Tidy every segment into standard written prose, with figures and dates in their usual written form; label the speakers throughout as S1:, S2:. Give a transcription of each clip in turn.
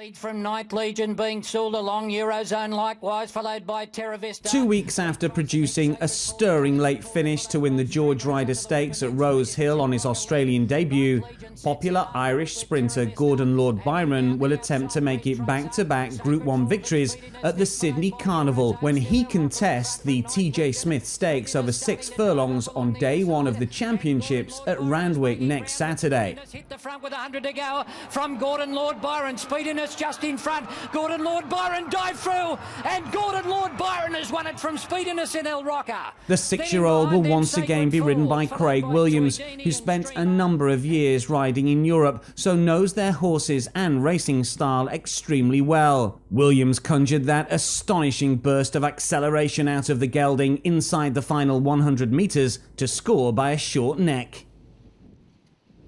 S1: Lead from Night Legion being sooled along, Eurozone likewise, followed by Terra Vista.
S2: 2 weeks after producing a stirring late finish to win the George Ryder Stakes at Rose Hill on his Australian debut, popular Irish sprinter Gordon Lord Byron will attempt to make it back-to-back Group 1 victories at the Sydney Carnival when he contests the TJ Smith Stakes over 6 furlongs on day 1 of the championships at Randwick next Saturday.
S1: Hit the front with 100 to go from Gordon Lord Byron. Speediness just in front. Gordon Lord Byron dive through, and Gordon Lord Byron has won it from Speediness in El Roca.
S2: The 6-year-old will once again be ridden by Craig Williams, who spent a number of years riding in Europe, so knows their horses and racing style extremely well. Williams conjured that astonishing burst of acceleration out of the gelding inside the final 100 metres to score by a short neck.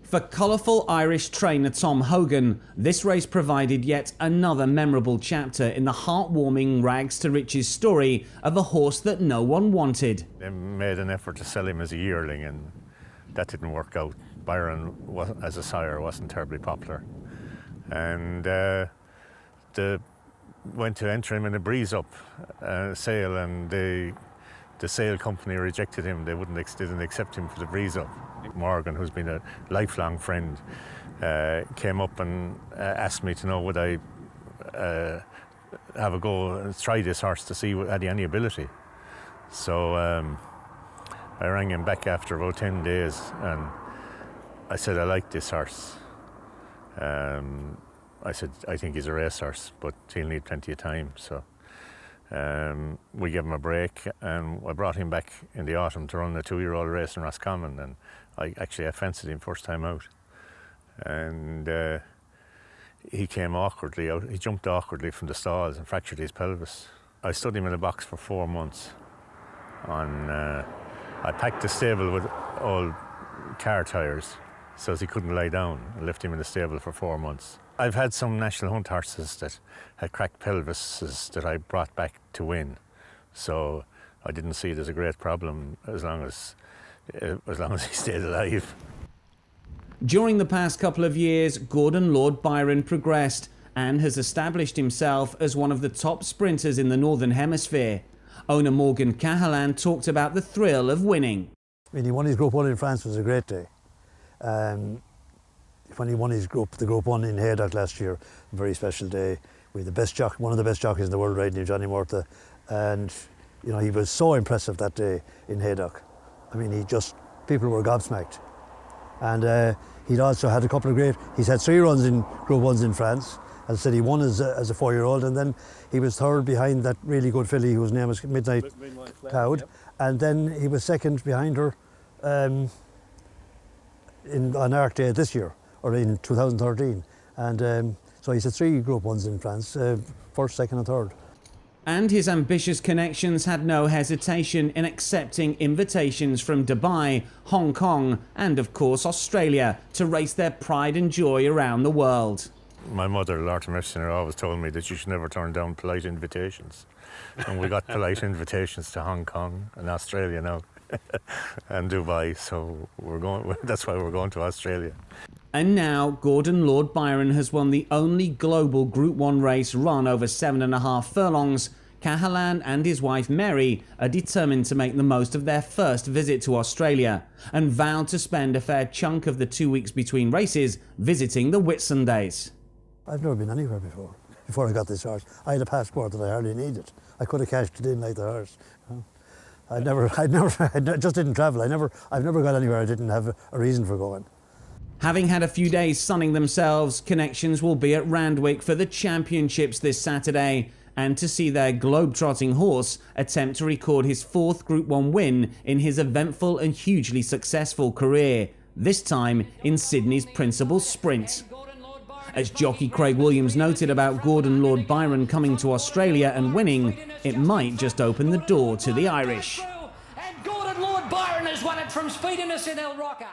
S2: For colourful Irish trainer Tom Hogan, this race provided yet another memorable chapter in the heartwarming rags to riches story of a horse that no one wanted.
S3: They made an effort to sell him as a yearling, and that didn't work out. Byron, as a sire, wasn't terribly popular. And they went to enter him in a breeze-up sale, and the sale company rejected him. They didn't accept him for the breeze-up. Morgan, who's been a lifelong friend, came up and asked me to know would I have a go and try this horse to see had he any ability. So I rang him back after about 10 days and I said, I like this horse. I said, I think he's a racehorse, but he'll need plenty of time. So we gave him a break, and I brought him back in the autumn to run a 2-year-old race in Roscommon, and I fancied him first time out. And he came awkwardly out. He jumped awkwardly from the stalls and fractured his pelvis. I stood him in a box for 4 months. I packed the stable with old car tyres so as he couldn't lie down. I left him in the stable for 4 months. I've had some national hunt horses that had cracked pelvises that I brought back to win. So I didn't see it as a great problem as long as he stayed alive.
S2: During the past couple of years, Gordon Lord Byron progressed and has established himself as one of the top sprinters in the Northern Hemisphere. Owner Morgan Cahalan talked about the thrill of winning.
S4: When he won his Group 1 in France was a great day. When he won his the Group 1 in Haydock last year, a very special day. We had one of the best jockeys in the world riding him, Johnny Murtha, and you know, he was so impressive that day in Haydock. I mean, people were gobsmacked. And he'd also had a couple of he's had 3 runs in Group 1s in France. As I said, he won as a 4-year-old, and then he was third behind that really good filly whose name was Midnight Cloud. Yep. And then he was second behind her on Arc Day this year, or in 2013. And so he's had 3 Group 1s in France, first, second and third.
S2: And his ambitious connections had no hesitation in accepting invitations from Dubai, Hong Kong, and of course Australia to race their pride and joy around the world.
S3: My mother, Loretta Mercer, always told me that you should never turn down polite invitations. And we got polite invitations to Hong Kong and Australia now, and Dubai, so that's why we're going to Australia.
S2: And now, Gordon Lord Byron has won the only global Group 1 race run over 7.5 furlongs. Cahalan and his wife Mary are determined to make the most of their first visit to Australia and vowed to spend a fair chunk of the 2 weeks between races visiting the Whitsundays.
S4: I've never been anywhere before I got this horse. I had a passport that I hardly needed. I could have cashed it in like the horse. You know? I just didn't travel. I've never got anywhere I didn't have a reason for going.
S2: Having had a few days sunning themselves, connections will be at Randwick for the championships this Saturday and to see their globe-trotting horse attempt to record his 4th Group 1 win in his eventful and hugely successful career, this time in Sydney's Principal Sprint. As jockey Craig Williams noted about Gordon Lord Byron coming to Australia and winning, it might just open the door to the Irish.
S1: And Gordon Lord Byron has won it from Speediness in El Roca.